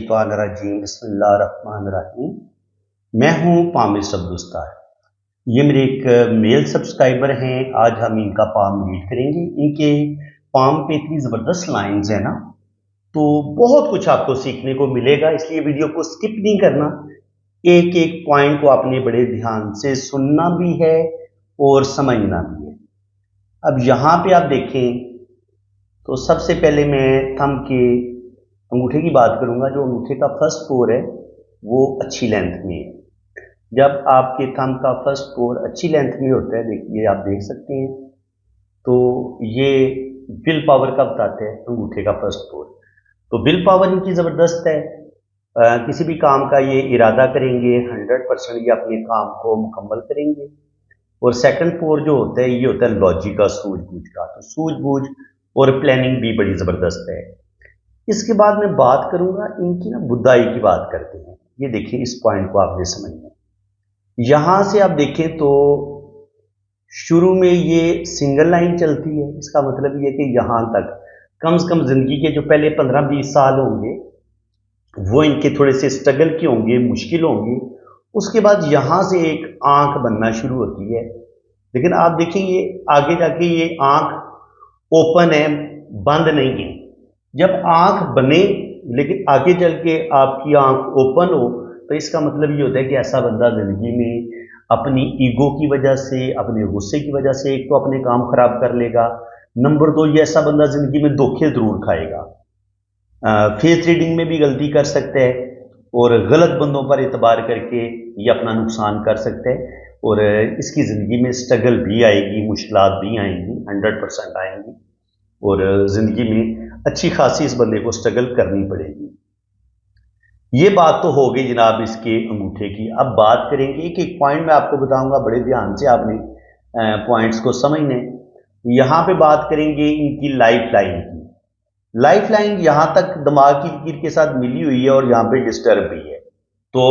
मिनश्शैतानिर्रजीम बिस्मिल्लाहिर्रहमानिर्रहीम। मैं हूँ पामिर अब्दुस्तार। ये मेरे एक मेल सब्सक्राइबर हैं। आज हम इनका पाम रीड करेंगे। इनके पाम पे इतनी ज़बरदस्त लाइंस है ना, तो बहुत कुछ आपको सीखने को मिलेगा, इसलिए वीडियो को स्किप नहीं करना। एक एक पॉइंट को आपने बड़े ध्यान से सुनना भी है और समझना भी है। अब यहाँ पे आप देखें तो सबसे पहले मैं थंब के अंगूठे की बात करूंगा। जो अंगूठे का फर्स्ट पोर है वो अच्छी लेंथ में है। जब आपके थंब का फर्स्ट पोर अच्छी लेंथ में होता है, देखिए आप देख सकते हैं, तो ये विल पावर का बताते हैं अंगूठे का फर्स्ट पोर। तो विल पावर इनकी ज़बरदस्त है। किसी भी काम का ये इरादा करेंगे 100% ये अपने काम को मुकम्मल करेंगे। और सेकंड पोर जो होता है ये होता है लॉजिक का, सूझबूझ का। तो सूझबूझ और प्लानिंग भी बड़ी ज़बरदस्त है। इसके बाद मैं बात करूंगा इनकी ना बुद्धाई की बात करते हैं। ये देखिए, इस पॉइंट को आपने समझना है। यहां से आप देखें तो शुरू में ये सिंगल लाइन चलती है। इसका मतलब ये कि यहां तक कम से कम जिंदगी के जो पहले 15-20 साल होंगे वो इनके थोड़े से स्ट्रगल के होंगे, मुश्किल होंगे। उसके बाद यहां से एक आंख बनना शुरू होती है। लेकिन आप देखिए ये आगे जाके ये आंख ओपन है, बंद नहीं है। जब आंख बने लेकिन आगे चल के आपकी आंख ओपन हो, तो इसका मतलब ये होता है कि ऐसा बंदा जिंदगी में अपनी ईगो की वजह से, अपने गुस्से की वजह से एक तो अपने काम खराब कर लेगा। नंबर 2, ये ऐसा बंदा जिंदगी में धोखे जरूर खाएगा। फेस रीडिंग में भी गलती कर सकता है और गलत बंदों पर एतबार करके ये अपना नुकसान कर सकता है। और इसकी ज़िंदगी में स्ट्रगल भी आएगी, मुश्किलात भी आएंगी, 100% आएंगी। और ज़िंदगी में अच्छी खासी इस बंदे को स्ट्रगल करनी पड़ेगी। ये बात तो हो गई जनाब इसके अंगूठे की। अब बात करेंगे एक एक पॉइंट मैं आपको बताऊंगा, बड़े ध्यान से आपने पॉइंट्स को समझने। यहाँ पे बात करेंगे इनकी लाइफ लाइन की। लाइफ लाइन यहाँ तक दिमाग की लकीर के साथ मिली हुई है और यहाँ पे डिस्टर्ब भी है। तो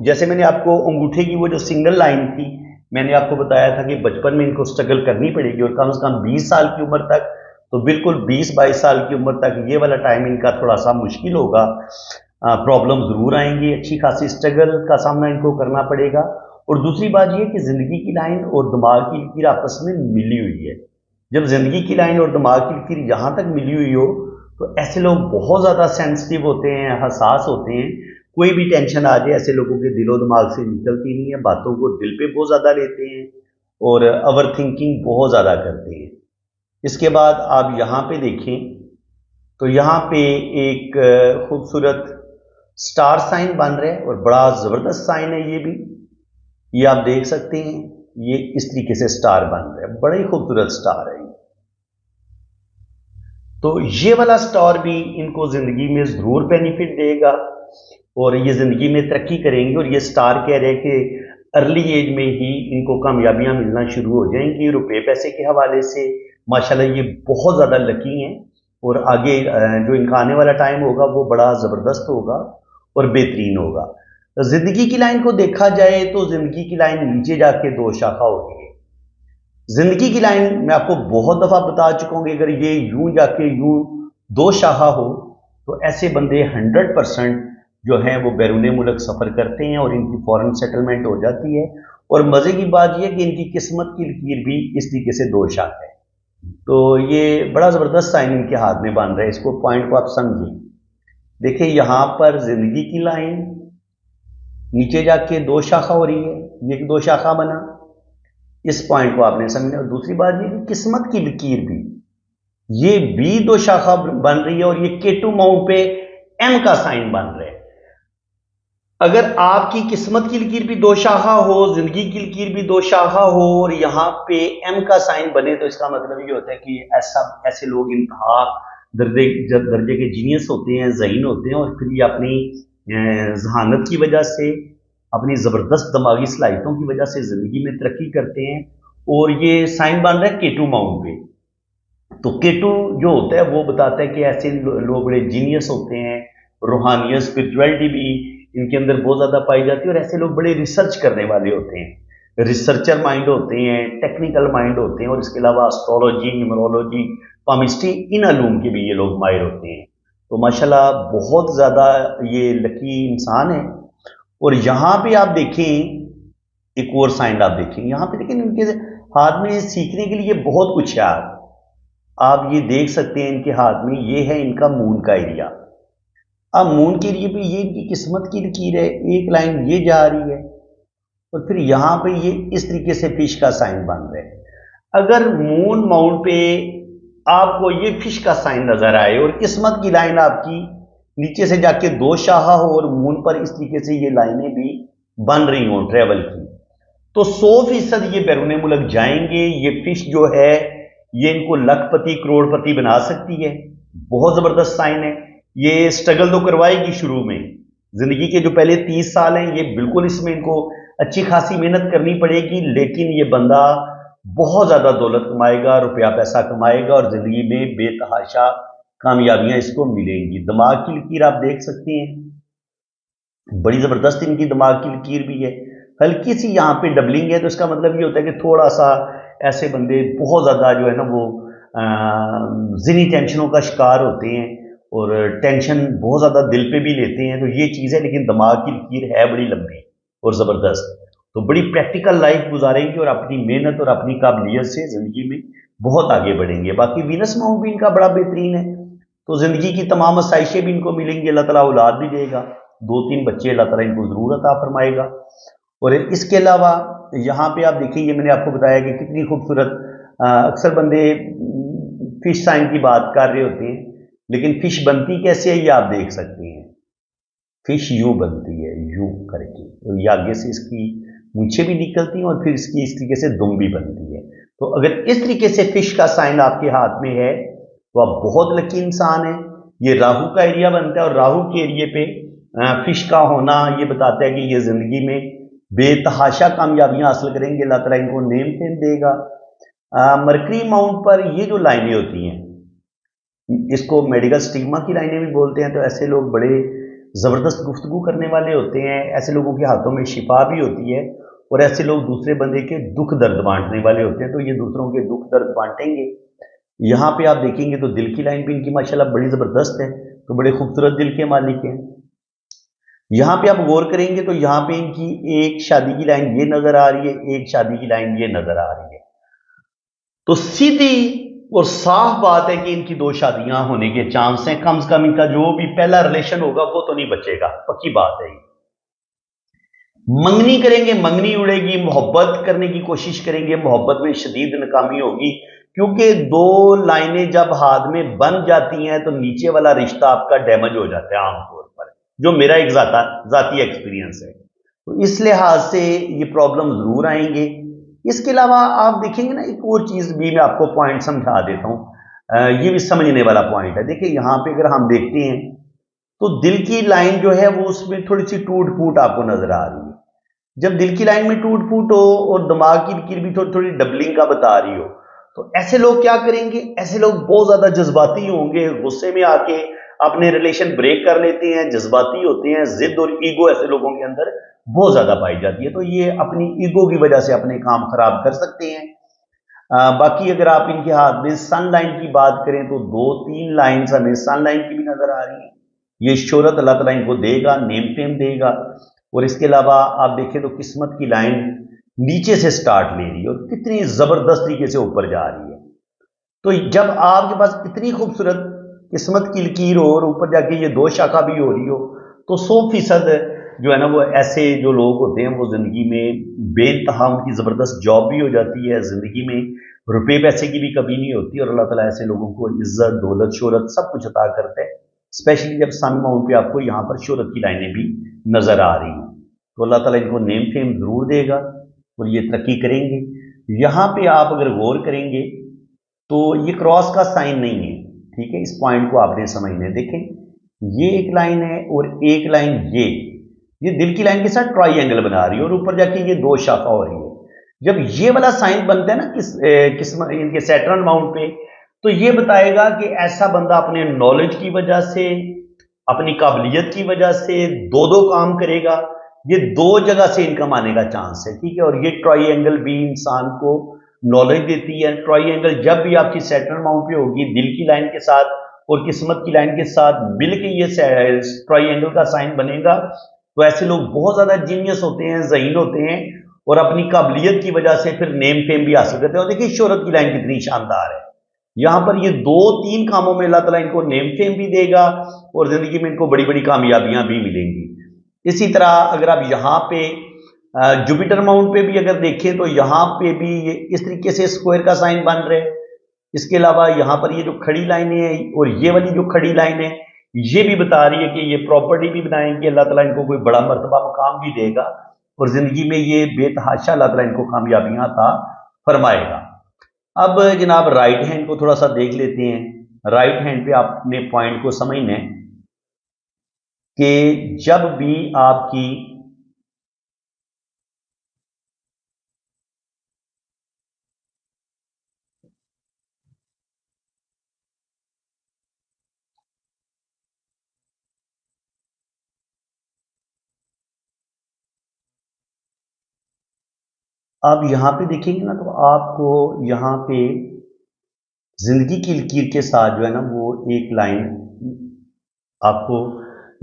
जैसे मैंने आपको अंगूठे की वो जो सिंगल लाइन थी, मैंने आपको बताया था कि बचपन में इनको स्ट्रगल करनी पड़ेगी और कम से कम 20 साल की उम्र तक, तो बिल्कुल 20-22 साल की उम्र तक ये वाला टाइम इनका थोड़ा सा मुश्किल होगा। प्रॉब्लम जरूर आएंगी, अच्छी खासी स्ट्रगल का सामना इनको करना पड़ेगा। और दूसरी बात ये कि जिंदगी की लाइन और दिमाग की लकीर आपस में मिली हुई है। जब जिंदगी की लाइन और दिमाग की लकीर यहां तक मिली हुई हो तो ऐसे लोग बहुत ज्यादा सेंसिटिव होते हैं, हसास होते हैं। कोई भी टेंशन आ जाए ऐसे लोगों के दिलो दिमाग से निकलती नहीं है, बातों को दिल पे बहुत ज्यादा लेते हैं और ओवर थिंकिंग बहुत ज्यादा करते हैं। इसके बाद आप यहाँ पे देखें तो यहाँ पे एक खूबसूरत स्टार साइन बन रहा है और बड़ा जबरदस्त साइन है। ये भी ये आप देख सकते हैं, ये इस तरीके से स्टार बन रहा है, बड़ा ही खूबसूरत स्टार है। तो ये वाला स्टार भी इनको जिंदगी में जरूर बेनिफिट देगा और ये जिंदगी में तरक्की करेंगे। और ये स्टार कह रहे हैं कि अर्ली एज में ही इनको कामयाबियां मिलना शुरू हो जाएंगी रुपए पैसे के हवाले से। माशाल्लाह ये बहुत ज़्यादा लकी हैं और आगे जो इनका आने वाला टाइम होगा वो बड़ा ज़बरदस्त होगा और बेहतरीन होगा। जिंदगी की लाइन को देखा जाए तो जिंदगी की लाइन नीचे जाके 2 शाखा होती है। जिंदगी की लाइन मैं आपको बहुत दफा बता चुका हूं कि अगर ये यूं जाके यूं 2 शाखा हो तो ऐसे बंदे 100% जो है वो बैरून मुल्क सफर करते हैं और इनकी फॉरेन सेटलमेंट हो जाती है। और मजे की बात यह कि इनकी किस्मत की लकीर भी इस तरीके से 2 शाखा है। तो ये बड़ा जबरदस्त साइन इनके हाथ में बन रहा है। इसको पॉइंट को आप समझिए। देखिए यहां पर जिंदगी की लाइन नीचे जाके 2 शाखा हो रही है, ये 2 शाखा बना, इस पॉइंट को आपने समझना। और दूसरी बात ये कि किस्मत की लकीर भी ये भी 2 शाखा बन रही है और ये K2 माउंट पे M का साइन बन रहा है। अगर आपकी किस्मत की लकीर भी 2 शाखा हो, जिंदगी की लकीर भी 2 शाखा हो और यहां पे M का साइन बने, तो इसका मतलब ये होता है कि ऐसे लोग इंतहा दर्जे के जीनियस होते हैं, ज़हीन होते हैं और फिर ये अपनी जहानत की वजह से, अपनी ज़बरदस्त दिमागी सलाहियतों की वजह से ज़िंदगी में तरक्की करते हैं। और ये साइन बन रहा है K2 माउंट पे। तो K2 जो होता है वो बताता है कि ऐसे लोग बड़े जीनियस होते हैं, रूहानियत स्पिरिचुअलिटी भी इनके अंदर बहुत ज़्यादा पाई जाती है और ऐसे लोग बड़े रिसर्च करने वाले होते हैं, रिसर्चर माइंड होते हैं, टेक्निकल माइंड होते हैं। और इसके अलावा एस्ट्रोलॉजी, न्यूमरोलॉजी, पामिस्ट्री, इन अलूम के भी ये लोग माहिर होते हैं। तो माशाल्लाह बहुत ज़्यादा ये लकी इंसान है। और यहाँ पे आप देखें, एक और साइन आप देखें, यहाँ पे देखें इनके हाथ में सीखने के लिए बहुत कुछ है। आप ये देख सकते हैं इनके हाथ में, ये है इनका मून का एरिया। अब मून के एरिया पे ये इनकी किस्मत की लकीर है, एक लाइन ये जा रही है और फिर यहाँ पे ये इस तरीके से फिश का साइन बन रहा है। अगर मून माउंट पे आपको ये फिश का साइन नजर आए और किस्मत की लाइन आपकी नीचे से जाके दो शाखा हो और मून पर इस तरीके से ये लाइनें भी बन रही हो ट्रेवल की, तो 100% ये बैरून मुल्क जाएंगे। ये फिश जो है ये इनको लखपति करोड़पति बना सकती है। बहुत जबरदस्त साइन है। ये स्ट्रगल तो करवाएगी शुरू में, जिंदगी के जो पहले 30 साल हैं ये बिल्कुल इसमें इनको अच्छी खासी मेहनत करनी पड़ेगी, लेकिन ये बंदा बहुत ज्यादा दौलत कमाएगा, रुपया पैसा कमाएगा और जिंदगी में बेतहाशा कामयाबियां इसको मिलेंगी। दिमाग की लकीर आप देख सकते हैं, बड़ी जबरदस्त इनकी दिमाग की लकीर भी है। हल्की सी यहाँ पे डबलिंग है, तो इसका मतलब ये होता है कि थोड़ा सा ऐसे बंदे बहुत ज्यादा जो है ना वो ज़हनी टेंशनों का शिकार होते हैं और टेंशन बहुत ज्यादा दिल पे भी लेते हैं, तो ये चीज है। लेकिन दिमाग की लकीर है बड़ी लंबी और जबरदस्त, तो बड़ी प्रैक्टिकल लाइफ गुजारेंगे और अपनी मेहनत और अपनी काबिलियत से जिंदगी में बहुत आगे बढ़ेंगे। बाकी वीनस माउंट भी इनका बड़ा बेहतरीन है, तो जिंदगी की तमाम आसाइशें भी इनको मिलेंगी। अल्लाह ताला औलाद भी देगा, 2-3 बच्चे अल्लाह ताला इनको जरूर अता फरमाएगा। और इसके अलावा यहाँ पे आप देखिए, ये मैंने आपको बताया कि कितनी खूबसूरत, अक्सर बंदे फिश साइन की बात कर रहे होते हैं, लेकिन फिश बनती कैसे है ये आप देख सकते हैं। फिश यूं बनती है, यूं करके, और ये आगे से इसकी मूंछें भी निकलती हैं और फिर इसकी इस तरीके से दुम भी बनती है। तो अगर इस तरीके से फिश का साइन आपके हाथ में है तो आप बहुत लकी इंसान है। ये राहु का एरिया बनता है और राहु के एरिए पे फिश का होना ये बताता है कि ये जिंदगी में बेतहाशा कामयाबियां हासिल करेंगे। अल्लाह ताला इनको नेम फेम देगा। मरकरी माउंट पर ये जो लाइनें होती हैं, इसको मेडिकल स्टिग्मा की लाइनें भी बोलते हैं। तो ऐसे लोग बड़े जबरदस्त गुफ्तगू करने वाले होते हैं, ऐसे लोगों के हाथों में शिफा भी होती है और ऐसे लोग दूसरे बंदे के दुख दर्द बांटने वाले होते हैं, तो ये दूसरों के दुख दर्द बांटेंगे। यहाँ पे आप देखेंगे तो दिल की लाइन भी इनकी माशाल्लाह बड़ी जबरदस्त है, तो बड़े खूबसूरत दिल के मालिक हैं। यहाँ पे आप गौर करेंगे तो यहाँ पे इनकी एक शादी की लाइन ये नजर आ रही है, एक शादी की लाइन ये नजर आ रही है। तो सीधी और साफ बात है कि इनकी 2 शादियां होने के चांस हैं। कम से कम इनका जो भी पहला रिलेशन होगा वो तो नहीं बचेगा, पक्की बात है। मंगनी करेंगे, मंगनी उड़ेगी, मोहब्बत करने की कोशिश करेंगे, मोहब्बत में शदीद नाकामी होगी, क्योंकि 2 लाइनें जब हाथ में बन जाती हैं तो नीचे वाला रिश्ता आपका डैमेज हो जाता है आमतौर पर, जो मेरा एक जाती एक्सपीरियंस है। तो इस लिहाज से ये प्रॉब्लम जरूर आएंगे। इसके अलावा आप देखेंगे ना, एक और चीज भी मैं आपको पॉइंट समझा देता हूं, ये भी समझने वाला पॉइंट है। देखिए यहाँ पे अगर हम देखते हैं तो दिल की लाइन जो है वो उसमें थोड़ी सी टूट फूट आपको नजर आ रही है। जब दिल की लाइन में टूट फूट हो और दिमाग की लकीर भी थोड़ी थोड़ी डबलिंग का बता रही हो, तो ऐसे लोग क्या करेंगे, ऐसे लोग बहुत ज्यादा जज्बाती होंगे, गुस्से में आके अपने रिलेशन ब्रेक कर लेते हैं, जज्बाती होते हैं, जिद और ईगो ऐसे लोगों के अंदर बहुत ज्यादा पाई जाती है, तो ये अपनी ईगो की वजह से अपने काम खराब कर सकते हैं। बाकी अगर आप इनके हाथ में सन लाइन की बात करें तो 2-3 लाइन हमें सन लाइन की भी नजर आ रही है। ये शोहरत अल्लाह ताला इनको देगा, नेम फेम देगा। और इसके अलावा आप देखें तो किस्मत की लाइन नीचे से स्टार्ट ले रही है और कितनी जबरदस्त तरीके से ऊपर जा रही है। तो जब आपके पास इतनी खूबसूरत किस्मत की लकीर हो और ऊपर जाके ये 2 शाखा भी हो रही हो, तो 100% जो है ना वो ऐसे जो लोग होते हैं वो जिंदगी में बेइंतहा उनकी जबरदस्त जॉब भी हो जाती है, जिंदगी में रुपए पैसे की भी कमी नहीं होती और अल्लाह ताला ऐसे लोगों को इज्जत, दौलत, शोहरत सब कुछ अता करते हैं। स्पेशली जब सन माउंट पे आपको यहाँ पर शोहरत की लाइनें भी नजर आ रही हैं, तो अल्लाह ताला इनको नेम फेम जरूर देगा और ये तरक्की करेंगे। यहाँ पे आप अगर गौर करेंगे तो ये क्रॉस का साइन नहीं है, ठीक है, इस पॉइंट को आपने समझना है। देखें ये एक लाइन है और एक लाइन ये दिल की लाइन के साथ ट्राइंगल बना रही है और ऊपर जाके ये 2 शाखा हो रही है। जब ये वाला साइन बनता है ना इनके सैटर्न माउंट पे, तो ये बताएगा कि ऐसा बंदा अपने नॉलेज की वजह से, अपनी काबिलियत की वजह से 2 काम करेगा। ये 2 जगह से इनकम आने का चांस है, ठीक है। और ये ट्राइंगल भी इंसान को नॉलेज देती है। ट्राइंगल जब भी आपकी सैटर्न माउंट पे होगी दिल की लाइन के साथ और किस्मत की लाइन के साथ मिल के ये ट्राइंगल का साइन बनेगा, तो ऐसे लोग बहुत ज्यादा जीनियस होते हैं, ज़हीन होते हैं, और अपनी काबिलियत की वजह से फिर नेम फेम भी हासिल करते हैं। और देखिए शोहरत की लाइन कितनी शानदार है, यहां पर ये 2-3 कामों में अल्लाह ताला इनको नेम फेम भी देगा और जिंदगी में इनको बड़ी बड़ी कामयाबियां भी मिलेंगी। इसी तरह अगर आप यहाँ पे जुपिटर माउंट पे भी अगर देखें तो यहाँ पे भी ये इस तरीके से स्क्वायर का साइन बन रहे हैं। इसके अलावा यहाँ पर ये जो खड़ी लाइनें हैं और ये वाली जो खड़ी लाइन है, ये भी बता रही है कि ये प्रॉपर्टी भी बनाएंगे, अल्लाह ताला इनको कोई बड़ा मर्तबा मुकाम भी देगा और जिंदगी में ये बेतहाशा अल्लाह ताला इनको कामयाबियां अता फरमाएगा। अब जनाब राइट हैंड को थोड़ा सा देख लेते हैं। राइट हैंड पे आपने पॉइंट को समझना है कि जब भी आपकी आप यहां पे देखेंगे ना, तो आपको यहां पे जिंदगी की लकीर के साथ जो है ना वो एक लाइन आपको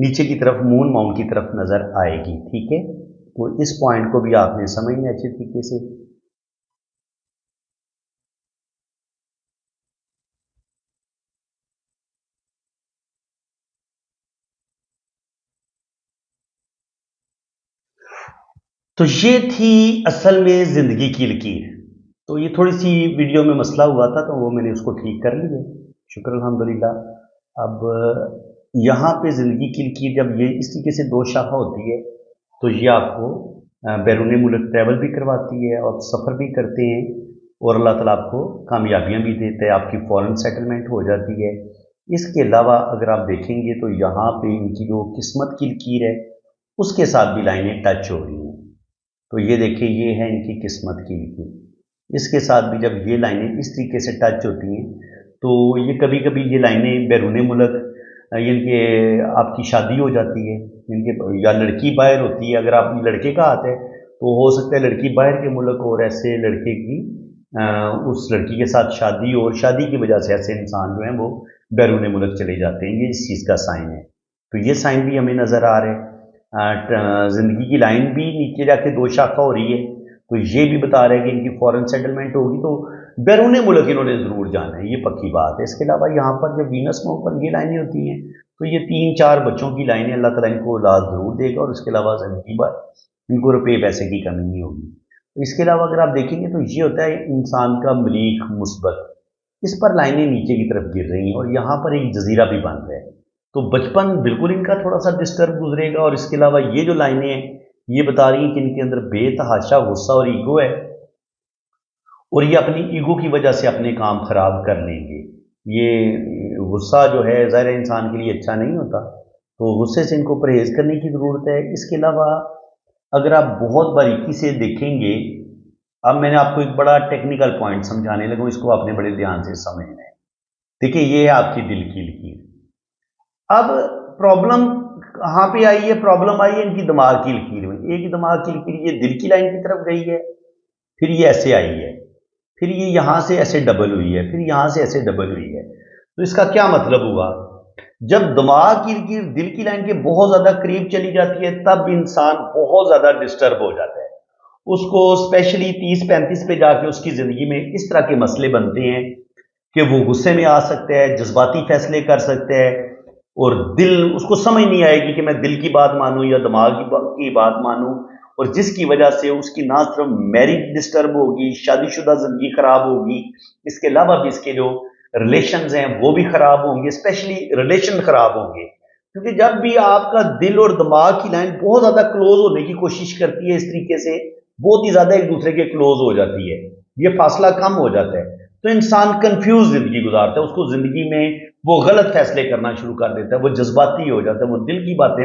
नीचे की तरफ मून माउंट की तरफ नजर आएगी। ठीक है, तो इस पॉइंट को भी आपने समझना अच्छे तरीके से। तो ये थी असल में जिंदगी की लकीर। तो ये थोड़ी सी वीडियो में मसला हुआ था, तो वो मैंने उसको ठीक कर लिया, शुक्र अल्हम्दुलिल्लाह। अब यहाँ पे ज़िंदगी की लकीर जब ये इस तरीके से 2 शाखा होती है, तो ये आपको बैरून मुल्क ट्रैवल भी करवाती है, और सफ़र भी करते हैं, और अल्लाह ताला आपको कामयाबियाँ भी देते हैं, आपकी फ़ौरन सेटलमेंट हो जाती है। इसके अलावा अगर आप देखेंगे तो यहाँ पे इनकी जो किस्मत की लकीर है उसके साथ भी लाइनें टच हो रही हैं। तो ये देखिए, ये है इनकी किस्मत की लकीर। इसके साथ भी जब ये लाइनें इस तरीके से टच होती हैं, तो ये कभी कभी ये लाइनें बैरून मुल्क यानी कि आपकी शादी हो जाती है, यानी कि या लड़की बाहर होती है। अगर आप लड़के का हाथ है तो हो सकता है लड़की बाहर के मुल्क, और ऐसे लड़के की उस लड़की के साथ शादी, और शादी की वजह से ऐसे इंसान जो हैं वो बैरून मुल्क चले जाते हैं। ये इस चीज़ का साइन है। तो ये साइन भी हमें नज़र आ रहे हैं। ज़िंदगी की लाइन भी नीचे जाके 2 शाखा हो रही है, तो ये भी बता रहे हैं कि इनकी फॉरेन सेटलमेंट होगी, तो बैरून मुल्क इन्होंने ज़रूर जाना है, ये पक्की बात है। इसके अलावा यहाँ पर जब वीनस माउंट पर ये लाइनें होती हैं, तो ये 3-4 बच्चों की लाइनें, अल्लाह ताला इनको औलाद ज़रूर देगा, और इसके अलावा ज़िंदगी भर इनको रुपये पैसे की कमी नहीं होगी। तो इसके अलावा अगर आप देखेंगे तो ये होता है इंसान का मरीख मुस्बत, इस पर लाइनें नीचे की तरफ गिर रही हैं, और यहाँ पर एक जजीरा भी बन रहा है। तो बचपन बिल्कुल इनका थोड़ा सा डिस्टर्ब गुजरेगा, और इसके अलावा ये जो लाइनें हैं ये बता रही हैं कि इनके अंदर बेतहाशा गुस्सा और ईगो है, और ये अपनी ईगो की वजह से अपने काम खराब कर लेंगे। ये गुस्सा जो है ज़ाहिर इंसान के लिए अच्छा नहीं होता, तो गुस्से से इनको परहेज़ करने की ज़रूरत है। इसके अलावा अगर आप बहुत बारीकी से देखेंगे, अब मैंने आपको एक बड़ा टेक्निकल पॉइंट समझाने लगा, इसको आपने बड़े ध्यान से समझना है। देखिए, ये है आपकी दिल की लकीर। अब प्रॉब्लम कहाँ पे आई है? प्रॉब्लम आई है इनकी दिमाग की लकीर में। एक दिमाग की लकीर ये दिल की लाइन की तरफ गई है, फिर ये ऐसे आई है, फिर ये यहां से ऐसे डबल हुई है, फिर यहां से ऐसे डबल हुई है। तो इसका क्या मतलब हुआ? जब दिमाग की लकीर दिल की लाइन के बहुत ज्यादा करीब चली जाती है, तब इंसान बहुत ज्यादा डिस्टर्ब हो जाता है। उसको स्पेशली 30-35 पे जाके उसकी जिंदगी में इस तरह के मसले बनते हैं कि वो गुस्से में आ सकता है, जज्बाती फैसले कर सकता है, और दिल उसको समझ नहीं आएगी कि मैं दिल की बात मानूं या दिमाग की बात मानूं, और जिसकी वजह से उसकी ना सिर्फ मैरिज डिस्टर्ब होगी, शादीशुदा जिंदगी खराब होगी, इसके अलावा भी इसके जो रिलेशंस हैं वो भी खराब होंगे, स्पेशली रिलेशन खराब होंगे। क्योंकि जब भी आपका दिल और दिमाग की लाइन बहुत ज्यादा क्लोज होने की कोशिश करती है, इस तरीके से बहुत ही ज्यादा एक दूसरे के क्लोज हो जाती है, ये फासला कम हो जाता है, तो इंसान कंफ्यूज जिंदगी गुजारता है। उसको जिंदगी में वो गलत फैसले करना शुरू कर देता है, वो जज्बाती हो जाता है, वो दिल की बातें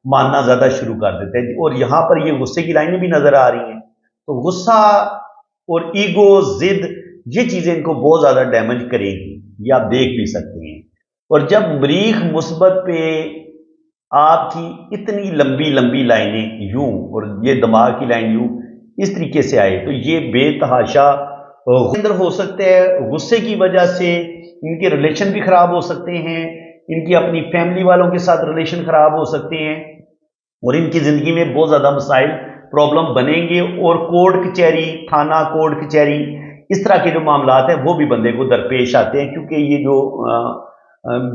मानना ज्यादा शुरू कर देते हैं। और यहां पर ये गुस्से की लाइनें भी नजर आ रही हैं। तो गुस्सा और ईगो, जिद, ये चीजें इनको बहुत ज्यादा डैमेज करेगी, ये आप देख भी सकते हैं। और जब मरीख मुस्बत पे आपकी इतनी लंबी लंबी लाइनें यूं, और ये दिमाग की लाइन यूं इस तरीके से आए, तो ये बेतहाशा अंदर हो सकता है, गुस्से की वजह से इनके रिलेशन भी खराब हो सकते हैं, इनकी अपनी फैमिली वालों के साथ रिलेशन खराब हो सकते हैं और इनकी ज़िंदगी में बहुत ज़्यादा मसाइल प्रॉब्लम बनेंगे और कोर्ट कचहरी, थाना कोर्ट कचहरी, इस तरह के जो मामलात हैं वो भी बंदे को दरपेश आते हैं, क्योंकि ये जो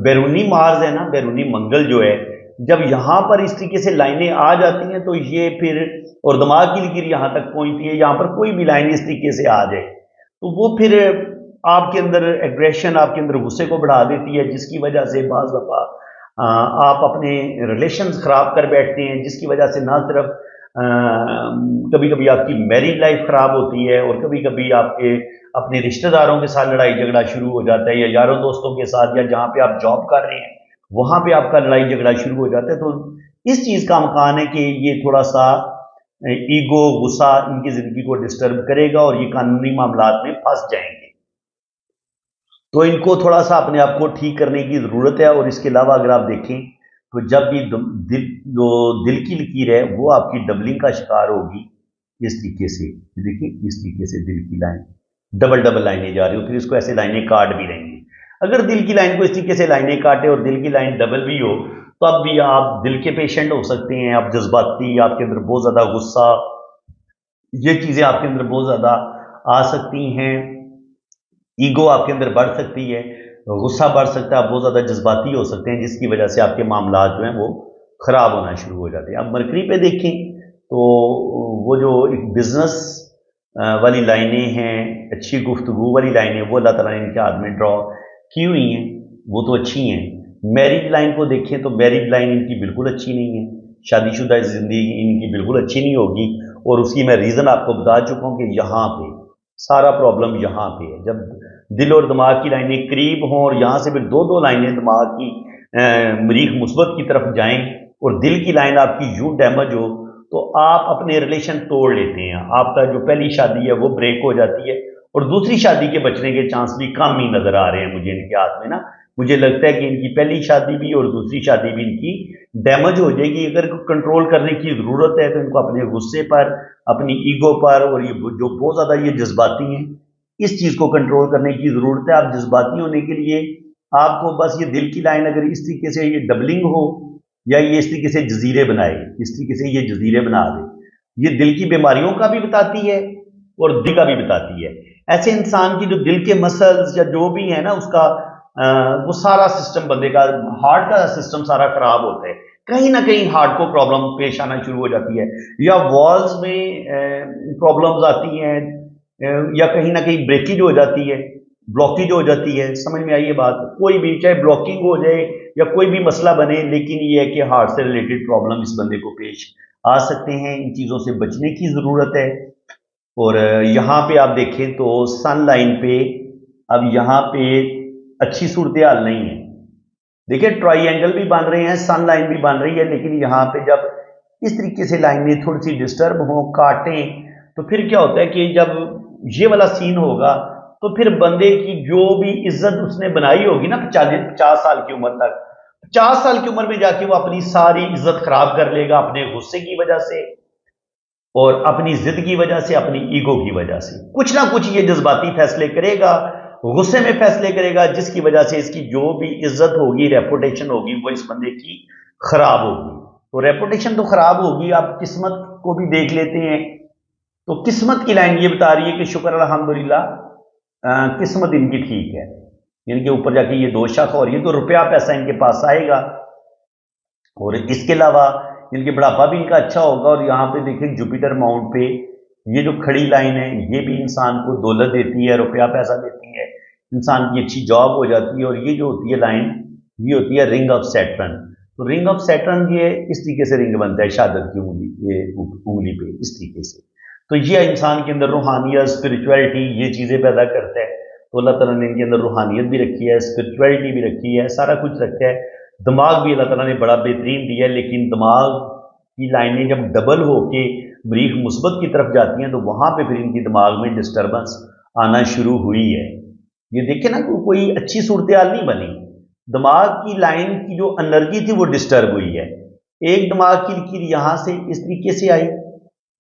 बैरूनी मार्ज है ना, बैरूनी मंगल जो है, जब यहाँ पर इस तरीके से लाइनें आ जाती हैं तो ये फिर, और दिमाग की लकीर यहाँ तक पहुँचती है, यहाँ पर कोई भी लाइन इस तरीके से आ जाए तो वो फिर आपके अंदर एग्रेशन, आपके अंदर गुस्से को बढ़ा देती है, जिसकी वजह से बाज़ दफ़ा आप अपने रिलेशंस ख़राब कर बैठते हैं, जिसकी वजह से ना सिर्फ कभी कभी आपकी मैरिज लाइफ ख़राब होती है और कभी कभी आपके अपने रिश्तेदारों के साथ लड़ाई झगड़ा शुरू हो जाता है, या यारों दोस्तों के साथ, या जहाँ पे आप जॉब कर रहे हैं वहाँ पे आपका लड़ाई झगड़ा शुरू हो जाता है। तो इस चीज़ का अमकान है कि ये थोड़ा सा ईगो, गुस्सा इनकी ज़िंदगी को डिस्टर्ब करेगा और ये कानूनी मामलात में फंस जाएंगे। तो इनको थोड़ा सा अपने आप को ठीक करने की ज़रूरत है। और इसके अलावा अगर आप देखें तो जब भी जो दिल की लकीर है वो आपकी डबलिंग का शिकार होगी, इस तरीके से देखिए, इस तरीके से दिल की लाइन डबल डबल लाइनें जा रही हो, फिर इसको ऐसे लाइनें काट भी रहेंगी। अगर दिल की लाइन को इस तरीके से लाइनें काटे और दिल की लाइन डबल भी हो तो अब भी आप दिल के पेशेंट हो सकते हैं, आप जज्बाती, आपके अंदर बहुत ज़्यादा गुस्सा, ये चीज़ें आपके अंदर बहुत ज़्यादा आ सकती हैं, ईगो आपके अंदर बढ़ सकती है, गुस्सा बढ़ सकता है, आप बहुत ज़्यादा जज्बाती हो सकते हैं, जिसकी वजह से आपके मामलात जो हैं वो ख़राब होना शुरू हो जाते हैं। अब मरकरी पे देखें तो वो जो एक बिज़नेस वाली लाइनें हैं, अच्छी गुफ्तगू वाली लाइनें, वो अल्लाह ताला ने इनके हाथ में ड्रॉ की हुई हैं, वो तो अच्छी हैं। मैरिज लाइन को देखें तो मैरिज लाइन इनकी बिल्कुल अच्छी नहीं है, शादीशुदा ज़िंदगी इनकी बिल्कुल अच्छी नहीं होगी, और उसकी मैं रीज़न आपको बता चुका हूँ कि यहाँ पे सारा प्रॉब्लम यहाँ पे है। जब दिल और दिमाग की लाइनें करीब हों और यहाँ से फिर दो दो लाइनें दिमाग की मरीख मुस्बत की तरफ जाएं और दिल की लाइन आपकी यूं डैमेज हो तो आप अपने रिलेशन तोड़ लेते हैं, आपका जो पहली शादी है वो ब्रेक हो जाती है और दूसरी शादी के बचने के चांस भी कम ही नजर आ रहे हैं मुझे इनके हाथ में ना। मुझे लगता है कि इनकी पहली शादी भी और दूसरी शादी भी इनकी डैमेज हो जाएगी। अगर कंट्रोल करने की ज़रूरत है तो इनको अपने गुस्से पर, अपनी ईगो पर, और ये जो बहुत ज़्यादा ये जज्बाती हैं, इस चीज़ को कंट्रोल करने की ज़रूरत है। आप जज्बाती होने के लिए आपको बस ये दिल की लाइन अगर इस तरीके से ये डबलिंग हो या ये इस तरीके से जजीरे बनाए, इस तरीके से ये जजीरे बना दे, ये दिल की बीमारियों का भी बताती है और दिल का भी बताती है। ऐसे इंसान की जो दिल के मसल्स या जो भी है ना उसका वो सारा सिस्टम, बंदे का हार्ट का सिस्टम सारा खराब होता है, कहीं ना कहीं हार्ट को प्रॉब्लम पेश आना शुरू हो जाती है, या वॉल्स में प्रॉब्लम्स आती हैं, या कहीं ना कहीं ब्रेकेज हो जाती है, ब्लॉकेज हो जाती है। समझ में आई ये बात? कोई भी चाहे ब्लॉकिंग हो जाए या कोई भी मसला बने, लेकिन ये है कि हार्ट से रिलेटेड प्रॉब्लम इस बंदे को पेश आ सकते हैं। इन चीज़ों से बचने की ज़रूरत है। और यहाँ पे आप देखें तो सन लाइन पे अब यहाँ पे अच्छी सूरत हाल नहीं है। देखिए ट्राइंगल भी बन रहे हैं, सन लाइन भी बन रही है, लेकिन यहाँ पे जब इस तरीके से लाइनें थोड़ी सी डिस्टर्ब हों, काटें, तो फिर क्या होता है कि जब ये वाला सीन होगा तो फिर बंदे की जो भी इज्जत उसने बनाई होगी ना 50 साल की उम्र तक, 50 साल की उम्र में जाके वो अपनी सारी इज्जत खराब कर लेगा अपने गुस्से की वजह से और अपनी जिद की वजह से, अपनी ईगो की वजह से। कुछ ना कुछ ये जज्बाती फैसले करेगा, गुस्से में फैसले करेगा, जिसकी वजह से इसकी जो भी इज्जत होगी, रेपुटेशन होगी, वो इस बंदे की खराब होगी। तो रेपुटेशन तो खराब होगी। आप किस्मत को भी देख लेते हैं तो किस्मत की लाइन ये बता रही है कि शुक्र अल्हम्दुलिल्लाह किस्मत इनकी ठीक है, इनके ऊपर जाके ये दो शक और ये तो रुपया पैसा इनके पास आएगा, और इसके अलावा इनके बुढ़ापा भी इनका अच्छा होगा। और यहाँ पे देखिए जुपिटर माउंट पे ये जो खड़ी लाइन है ये भी इंसान को दौलत देती है, रुपया पैसा देती है, इंसान की अच्छी जॉब हो जाती है। और ये जो होती है लाइन, ये होती है रिंग ऑफ सैटर्न। तो रिंग ऑफ सैटर्न ये इस तरीके से रिंग बनता है शहादत की उंगली, ये उंगली पे इस तरीके से। तो ये इंसान के अंदर रूहानियत, स्पिरिचुअलिटी, ये चीज़ें पैदा करता है। तो अल्लाह ताला ने इनके अंदर रूहानियत भी रखी है, स्पिरिचुअलिटी भी रखी है, सारा कुछ रखा है। दिमाग भी अल्लाह ताला ने बड़ा बेहतरीन दिया है, लेकिन दिमाग की लाइनें जब डबल होके मरीख मुस्बत की तरफ जाती हैं तो वहाँ पे फिर इनकी दिमाग में डिस्टर्बेंस आना शुरू हुई है। ये देखे ना, कोई अच्छी सूरत हाल नहीं बनी, दिमाग की लाइन की जो एनर्जी थी वो डिस्टर्ब हुई है। एक दिमाग की लकीर यहाँ से इस तरीके से आई,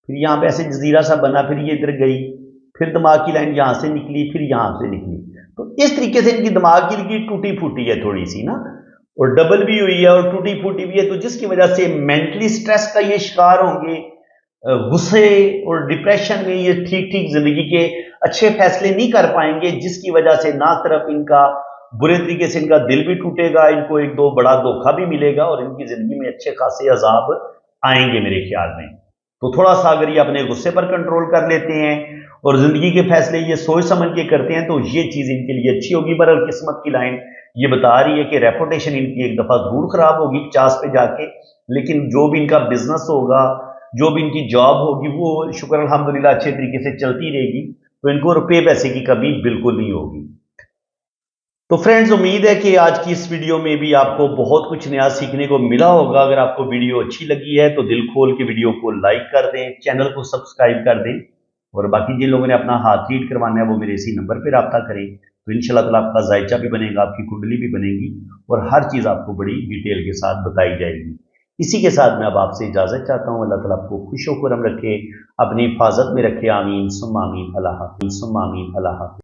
फिर यहाँ पे ऐसे जजीरा सा बना, फिर ये इधर गई, फिर दिमाग की लाइन यहाँ से निकली, फिर यहाँ से निकली। तो इस तरीके से इनकी दिमाग की लिंकेज टूटी फूटी है थोड़ी सी ना, और डबल भी हुई है और टूटी फूटी भी है, तो जिसकी वजह से मेंटली स्ट्रेस का ये शिकार होंगे, गुस्से और डिप्रेशन में ये ठीक ठीक जिंदगी के अच्छे फैसले नहीं कर पाएंगे, जिसकी वजह से ना सिर्फ इनका बुरे तरीके से इनका दिल भी टूटेगा, इनको एक दो बड़ा धोखा भी मिलेगा और इनकी जिंदगी में अच्छे खासे अजाब आएंगे मेरे ख्याल में। तो थोड़ा सा अगर ये अपने गुस्से पर कंट्रोल कर लेते हैं और जिंदगी के फैसले ये सोच समझ के करते हैं तो ये चीज इनके लिए अच्छी होगी। पर किस्मत की लाइन ये बता रही है कि रेपुटेशन इनकी एक दफा जरूर खराब होगी 50 पे जाके, लेकिन जो भी इनका बिजनेस होगा, जो भी इनकी जॉब होगी, वो शुक्र अल्हम्दुलिल्लाह अच्छे तरीके से चलती रहेगी, तो इनको रुपये पैसे की कमी बिल्कुल नहीं होगी। तो फ्रेंड्स, उम्मीद है कि आज की इस वीडियो में भी आपको बहुत कुछ नया सीखने को मिला होगा। अगर आपको वीडियो अच्छी लगी है तो दिल खोल के वीडियो को लाइक कर दें, चैनल को सब्सक्राइब कर दें, और बाकी जिन लोगों ने अपना हाथ रीड करवाना है वो मेरे इसी नंबर पर रब्ता करें, तो इंशाल्लाह ताला आपका जायचा भी बनेगा, आपकी कुंडली भी बनेगी और हर चीज़ आपको बड़ी डिटेल के साथ बताई जाएगी। इसी के साथ मैं अब आपसे इजाज़त चाहता हूँ। अल्लाह ताला आपको खुश खुरम रखे, अपनी हिफाजत में रखे। आमीन सुम्मा आमीन, अल्लाह हाफ़िज़ सुम्मा आमीन, अल्लाह हाफ़िज़।